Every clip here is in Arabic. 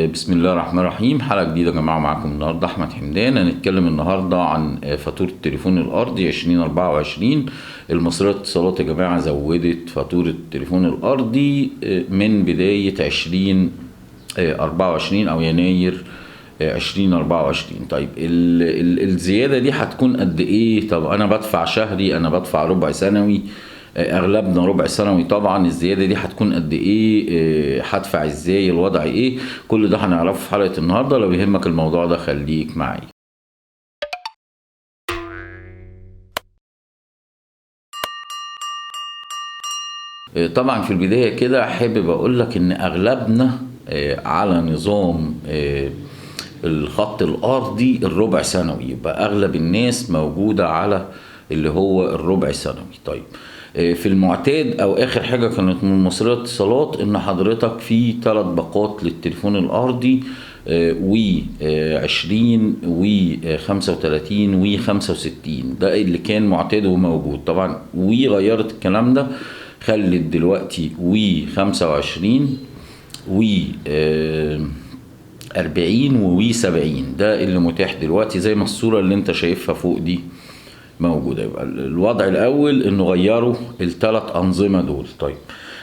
بسم الله الرحمن الرحيم. حلقة جديدة يا جماعة، معاكم النهاردة أحمد حمدان. هنتكلم النهاردة عن فاتورة التليفون الأرضي 2024. المصرية للاتصالات يا جماعة زودت فاتورة التليفون الأرضي من بداية 2024 أو يناير 2024. طيب الزيادة دي هتكون قد إيه؟ طب أنا بدفع شهري، أنا بدفع ربع سنوي، اغلبنا ربع سنوي. طبعا الزياده دي هتكون قد ايه؟ هدفع ازاي؟ الوضع ايه؟ كل ده هنعرفه في حلقه النهارده. لو يهمك الموضوع ده خليك معايا. طبعا في البدايه كده حابب اقول لك ان اغلبنا على نظام الخط الارضي الربع سنوي، يبقى اغلب الناس موجوده على اللي هو الربع سنوي. طيب في المعتاد او اخر حاجه كانت من مصرية اتصالات ان حضرتك في 3 باقات للتليفون الارضي، وي 20 وي 35 وي 65. ده اللي كان معتاد وموجود. طبعا وي غيرت الكلام ده، خلت دلوقتي وي 25 وي 40 ووي 70. ده اللي متاح دلوقتي زي ما الصوره اللي انت شايفها فوق دي موجوده. يبقى الوضع الاول انه غيروا ال3 انظمه دول. طيب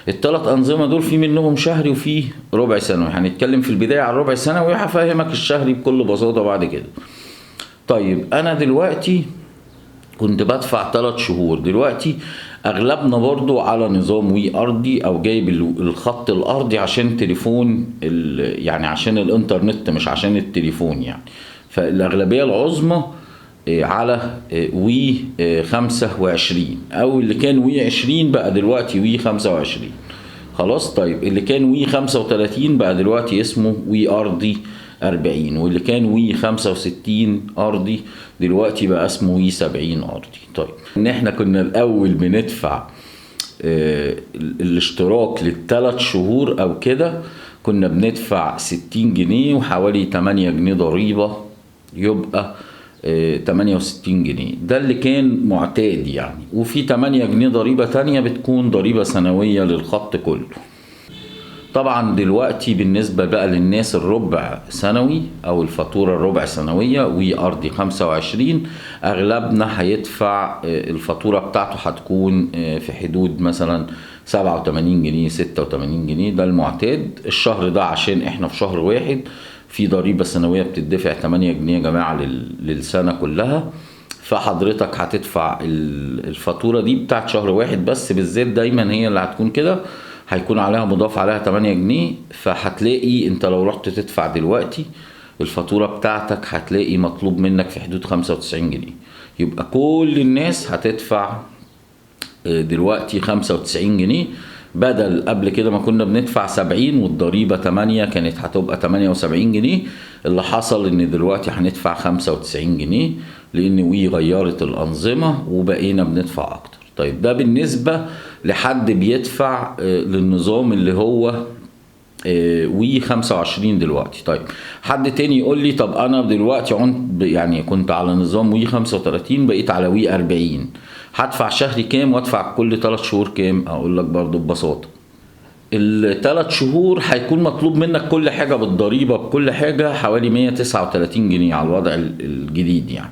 ال3 انظمه دول في منهم شهري وفي ربع سنوي. هنتكلم في البدايه عن الربع سنوي، هفهمك الشهري بكل بساطه بعد كده. طيب انا دلوقتي كنت بدفع 3 شهور، دلوقتي اغلبنا برضو على نظام وي ارضي او جايب الخط الارضي عشان تليفون، يعني عشان الانترنت مش عشان التليفون يعني. فالاغلبيه العظمى على وي 25، او اللي كان وي 20 بقى دلوقتي وي 25. خلاص. طيب اللي كان وي 35 بقى دلوقتي اسمه وي ارضي 40، واللي كان وي 65 ارضي دلوقتي بقى اسمه وي 70 ارضي. طيب ان احنا كنا الاول بندفع الاشتراك لل3 شهور او كده، كنا بندفع 60 جنيه وحوالي 8 جنيه ضريبة، يبقى 68 جنيه. ده اللي كان معتاد يعني. وفي 8 جنيه ضريبة تانية بتكون ضريبة سنوية للخط كله. طبعا دلوقتي بالنسبة بقى للناس الربع سنوي او الفاتورة الربع سنوية وي ارضي 25، اغلبنا هيدفع الفاتورة بتاعته هتكون في حدود مثلا 87 جنيه 86 جنيه. ده المعتاد. الشهر ده عشان احنا في شهر واحد في ضريبة سنوية بتدفع 8 جنيه يا جماعة للسنة كلها. فحضرتك هتدفع الفاتورة دي بتاعت شهر واحد بس، بالذات دايما هي اللي هتكون كده، هيكون عليها مضاف عليها 8 جنيه. فهتلاقي انت لو رحت تدفع دلوقتي الفاتورة بتاعتك هتلاقي مطلوب منك في حدود 95 جنيه. يبقى كل الناس هتدفع دلوقتي 95 جنيه، بدل قبل كده ما كنا بندفع 70 والضريبة 8 كانت هتبقى 78 جنيه. اللي حصل ان دلوقتي هندفع 95 جنيه لان وي غيرت الانظمة وبقينا بندفع اكتر. طيب ده بالنسبة لحد بيدفع للنظام اللي هو وي 25 دلوقتي. طيب حد تاني يقول لي طب انا دلوقتي يعني كنت على نظام وي 35 بقيت على وي 40، هدفع شهري كام وادفع كل 3 شهور كام؟ اقول لك برضو ببساطة، ال3 شهور هيكون مطلوب منك كل حاجة بالضريبة بكل حاجة حوالي 139 جنيه على الوضع الجديد يعني.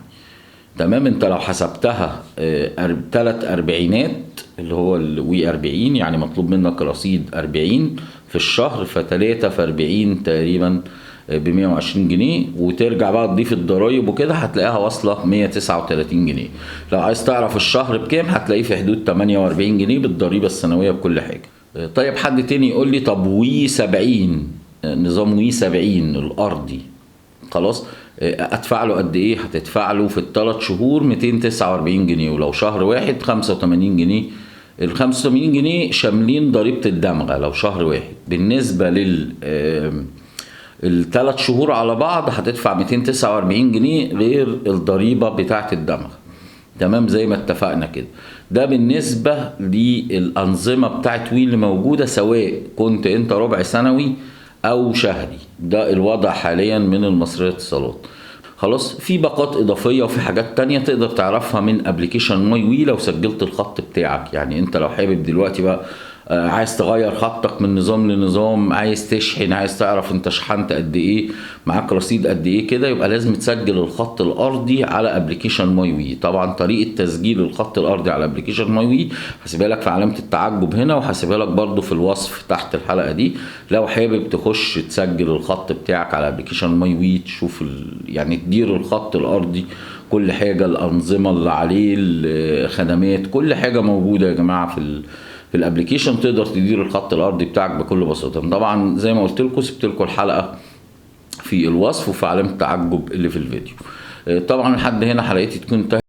تمام. انت لو حسبتها 3 أربعينات اللي هو الوي 40، يعني مطلوب منك رصيد 40 في الشهر، ف3 في 40 تقريبا ب 120 جنيه، وترجع بقى تضيف الضرايب وكده هتلاقيها واصله 139 جنيه. لو عايز تعرف الشهر بكام هتلاقيه في حدود 48 جنيه بالضريبه السنويه بكل حاجه. طيب حد تاني يقول لي طب وي 70، نظام وي 70 الارضي خلاص ادفع له قد ايه؟ هتدفع له في ال3 شهور 249 جنيه، ولو شهر واحد 85 جنيه. ال 85 جنيه شاملين ضريبه الدمغه لو شهر واحد. بالنسبه ال3 شهور على بعض هتدفع 249 جنيه غير الضريبه بتاعه الدمغه. تمام زي ما اتفقنا كده. ده بالنسبه للانظمه بتاعت وي اللي موجوده، سواء كنت انت ربع سنوي او شهري. ده الوضع حاليا من المصرية للاتصالات. خلاص. في باقات اضافية وفي حاجات تانية تقدر تعرفها من ابليكيشن ماي وي لو سجلت الخط بتاعك. يعني انت لو حابب دلوقتي بقى عايز تغير خطك من نظام لنظام، عايز تشحن، عايز تعرف انت شحنت قد ايه، معاك رصيد قد ايه كده، يبقى لازم تسجل الخط الارضي على ابلكيشن ماي وي. طبعا طريقه تسجيل الخط الارضي على ابلكيشن ماي وي هسيبها لك في علامه التعجب هنا، وهسيبها لك برضو في الوصف تحت الحلقه دي، لو حابب تخش تسجل الخط بتاعك على ابلكيشن ماي وي، تشوف يعني تدير الخط الارضي، كل حاجه، الانظمه اللي عليه، الخدمات، كل حاجه موجوده يا جماعه في الابلكيشن. تقدر تدير الخط الارضي بتاعك بكل بساطه. طبعا زي ما قلت لكم سبت لكم الحلقه في الوصف وفي علامه التعجب اللي في الفيديو. طبعا لحد هنا حلقتي تكون انتهت.